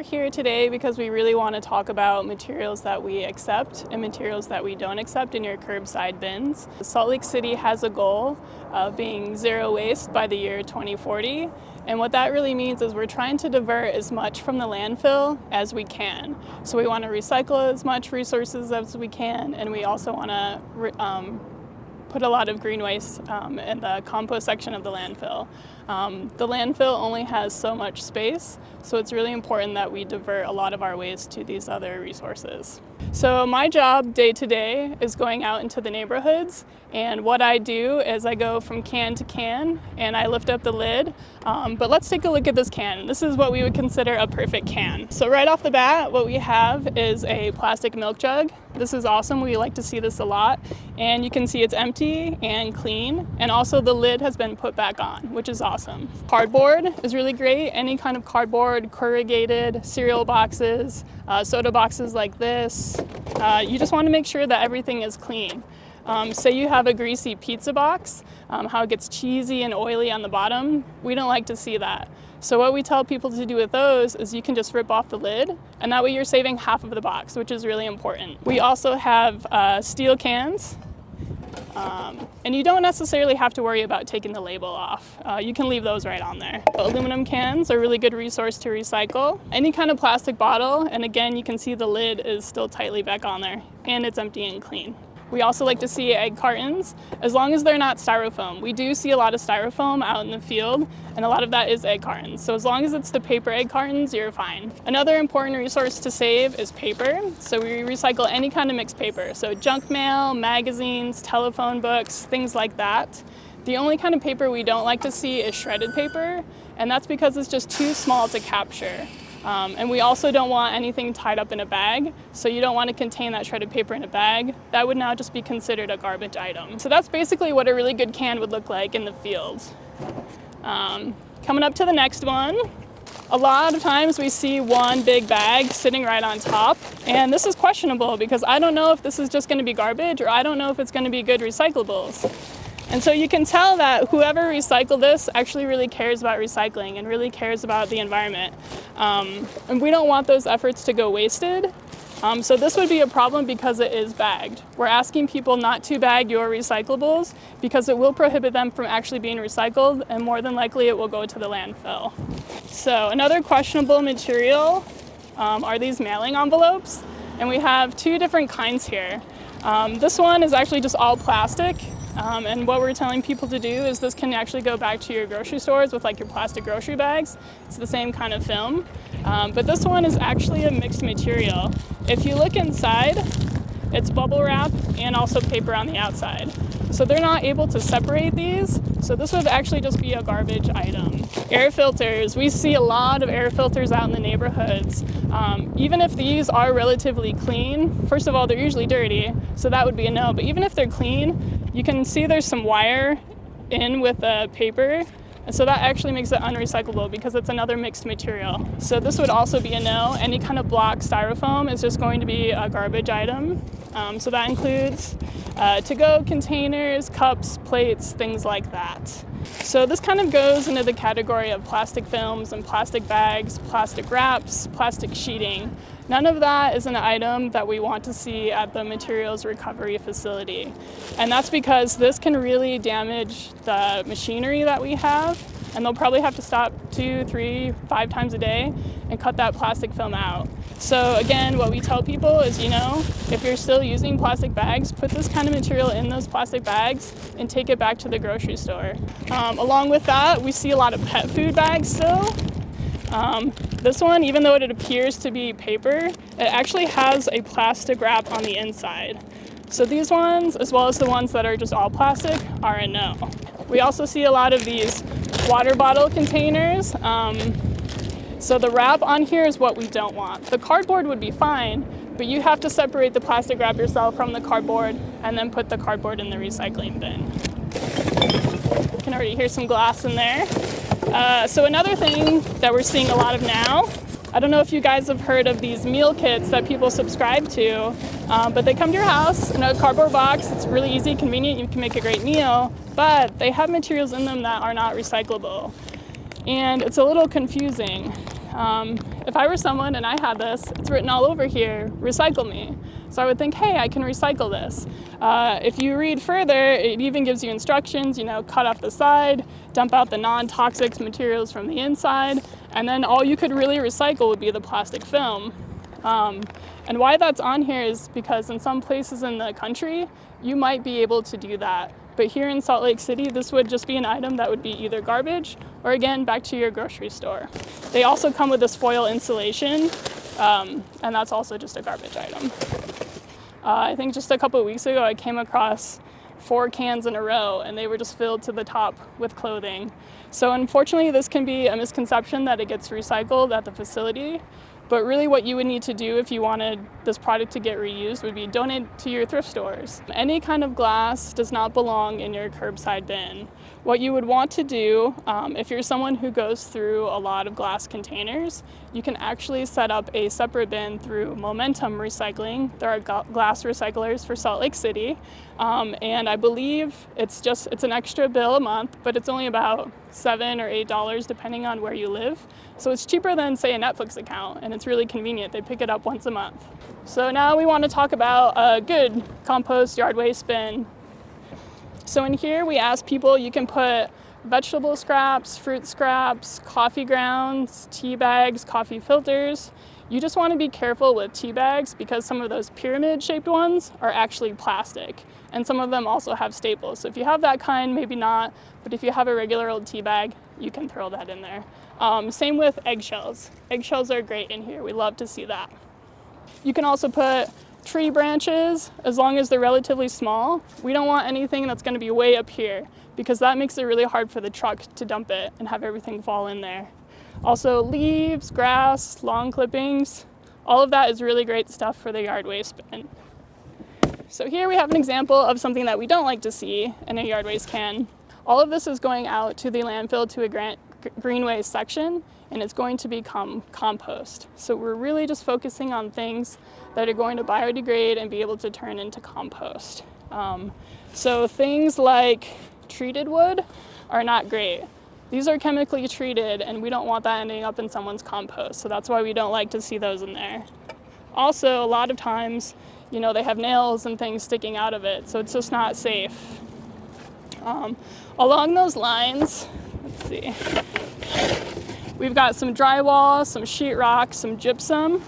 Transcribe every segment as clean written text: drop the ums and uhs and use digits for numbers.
We're here today because we really want to talk about materials that we accept and materials that we don't accept in your curbside bins. Salt Lake City has a goal of being zero waste by the year 2040. And what that really means is we're trying to divert as much from the landfill as we can. So we want to recycle as much resources as we can, and we also want to put a lot of green waste in the compost section of the landfill. The landfill only has so much space, so it's really important that we divert a lot of our waste to these other resources. So my job day to day is going out into the neighborhoods, and what I do is I go from can to can and I lift up the lid. But let's take a look at this can. This is what we would consider a perfect can. So right off the bat, what we have is a plastic milk jug. This is awesome. We like to see this a lot. And you can see it's empty and clean. And also the lid has been put back on, which is awesome. Cardboard is really great. Any kind of cardboard, corrugated, cereal boxes, soda boxes like this. You just want to make sure that everything is clean. Say you have a greasy pizza box, how it gets cheesy and oily on the bottom. We don't like to see that. So what we tell people to do with those is you can just rip off the lid, and that way you're saving half of the box, which is really important. We also have steel cans, and you don't necessarily have to worry about taking the label off. You can leave those right on there. Aluminum cans are a really good resource to recycle. Any kind of plastic bottle, and again, you can see the lid is still tightly back on there, and it's empty and clean. We also like to see egg cartons, as long as they're not styrofoam. We do see a lot of styrofoam out in the field, and a lot of that is egg cartons. So as long as it's the paper egg cartons, you're fine. Another important resource to save is paper. So we recycle any kind of mixed paper. So junk mail, magazines, telephone books, things like that. The only kind of paper we don't like to see is shredded paper, and that's because it's just too small to capture. And we also don't want anything tied up in a bag, so you don't want to contain that shredded paper in a bag. That would now just be considered a garbage item. So that's basically what a really good can would look like in the field. Coming up to the next one, a lot of times we see one big bag sitting right on top, and this is questionable because I don't know if this is just going to be garbage or I don't know if it's going to be good recyclables. And so you can tell that whoever recycled this actually really cares about recycling and really cares about the environment. And we don't want those efforts to go wasted. So this would be a problem because it is bagged. We're asking people not to bag your recyclables because it will prohibit them from actually being recycled, and more than likely it will go to the landfill. So another questionable material are these mailing envelopes. And we have two different kinds here. This one is actually just all plastic. And what we're telling people to do is this can actually go back to your grocery stores with like your plastic grocery bags. It's the same kind of film. But this one is actually a mixed material. If you look inside, it's bubble wrap and also paper on the outside. So they're not able to separate these. So this would actually just be a garbage item. Air filters. We see a lot of air filters out in the neighborhoods. Even if these are relatively clean, first of all, they're usually dirty, so that would be a no. But even if they're clean, you can see there's some wire in with the paper. And so that actually makes it unrecyclable because it's another mixed material. So this would also be a no. Any kind of block styrofoam is just going to be a garbage item. So that includes to-go containers, cups, plates, things like that. So this kind of goes into the category of plastic films and plastic bags, plastic wraps, plastic sheeting. None of that is an item that we want to see at the materials recovery facility. And that's because this can really damage the machinery that we have, and they'll probably have to stop 2, 3, 5 times a day and cut that plastic film out. So again, what we tell people is, if you're still using plastic bags, put this kind of material in those plastic bags and take it back to the grocery store. Along with that, we see a lot of pet food bags still. This one, even though it appears to be paper, it actually has a plastic wrap on the inside. So these ones, as well as the ones that are just all plastic, are a no. We also see a lot of these water bottle containers. So the wrap on here is what we don't want. The cardboard would be fine, but you have to separate the plastic wrap yourself from the cardboard and then put the cardboard in the recycling bin. You can already hear some glass in there. So another thing that we're seeing a lot of now, I don't know if you guys have heard of these meal kits that people subscribe to, but they come to your house in a cardboard box. It's really easy, convenient, you can make a great meal, but they have materials in them that are not recyclable. And it's a little confusing. If I were someone and I had this, it's written all over here, recycle me. So I would think, hey, I can recycle this. If you read further, it even gives you instructions, cut off the side, dump out the non-toxic materials from the inside, and then all you could really recycle would be the plastic film. And why that's on here is because in some places in the country, you might be able to do that. But here in Salt Lake City, this would just be an item that would be either garbage or, again, back to your grocery store. They also come with this foil insulation, and that's also just a garbage item. I think just a couple of weeks ago, I came across 4 cans in a row, and they were just filled to the top with clothing. So unfortunately, this can be a misconception that it gets recycled at the facility. But really what you would need to do if you wanted this product to get reused would be donate to your thrift stores. Any kind of glass does not belong in your curbside bin. What you would want to do, if you're someone who goes through a lot of glass containers, you can actually set up a separate bin through Momentum Recycling. There are glass recyclers for Salt Lake City, and I believe it's an extra bill a month, but it's only about $7 or $8 depending on where you live. So it's cheaper than, say, a Netflix account, and it's really convenient. They pick it up once a month. So now we want to talk about a good compost yard waste bin. So in here we ask people, you can put vegetable scraps, fruit scraps, coffee grounds, tea bags, coffee filters. You just want to be careful with tea bags because some of those pyramid-shaped ones are actually plastic, and some of them also have staples. So if you have that kind, maybe not, but if you have a regular old tea bag, you can throw that in there. Same with eggshells. Eggshells are great in here. We love to see that. You can also put tree branches as long as they're relatively small. We don't want anything that's going to be way up here because that makes it really hard for the truck to dump it and have everything fall in there. Also leaves, grass, lawn clippings, all of that is really great stuff for the yard waste bin. So here we have an example of something that we don't like to see in a yard waste can. All of this is going out to the landfill to a green waste section, and it's going to become compost. So we're really just focusing on things that are going to biodegrade and be able to turn into compost. So things like treated wood are not great. These are chemically treated, and we don't want that ending up in someone's compost. So that's why we don't like to see those in there. Also, a lot of times, they have nails and things sticking out of it, so it's just not safe. Along those lines, let's see, we've got some drywall, some sheetrock, some gypsum.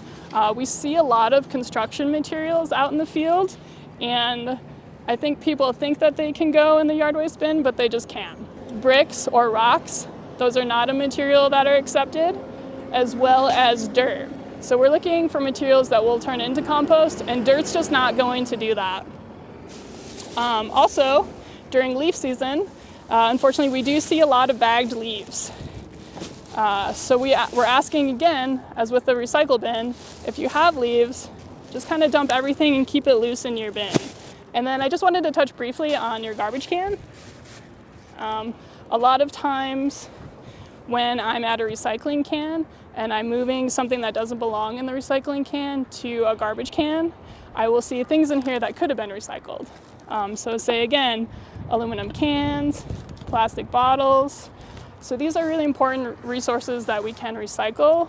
We see a lot of construction materials out in the field, and I think people think that they can go in the yard waste bin, but they just can't. Bricks or rocks, those are not a material that are accepted, as well as dirt. So we're looking for materials that will turn into compost, and dirt's just not going to do that. Also, during leaf season, unfortunately, we do see a lot of bagged leaves. So we're asking again, as with the recycle bin, if you have leaves, just kind of dump everything and keep it loose in your bin. And then I just wanted to touch briefly on your garbage can. A lot of times when I'm at a recycling can and I'm moving something that doesn't belong in the recycling can to a garbage can, I will see things in here that could have been recycled. So say again, aluminum cans, plastic bottles. So these are really important resources that we can recycle.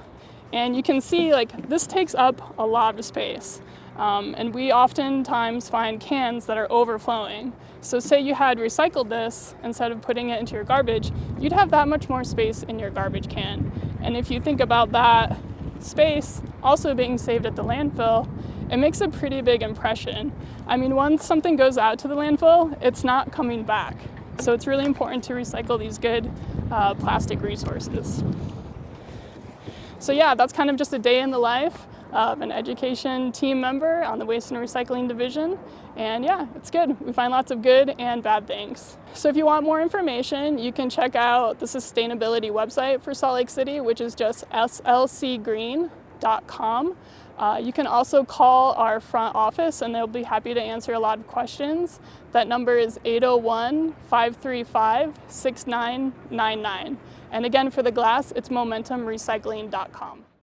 And you can see this takes up a lot of space. And we oftentimes find cans that are overflowing. So say you had recycled this instead of putting it into your garbage, you'd have that much more space in your garbage can. And if you think about that space also being saved at the landfill, it makes a pretty big impression. I mean, once something goes out to the landfill, it's not coming back. So it's really important to recycle these good plastic resources. So yeah, that's kind of just a day in the life of an education team member on the Waste and Recycling Division. And yeah, it's good. We find lots of good and bad things. So if you want more information, you can check out the sustainability website for Salt Lake City, which is just slcgreen.com. You can also call our front office and they'll be happy to answer a lot of questions. That number is 801-535-6999. And again, for the glass, it's momentumrecycling.com.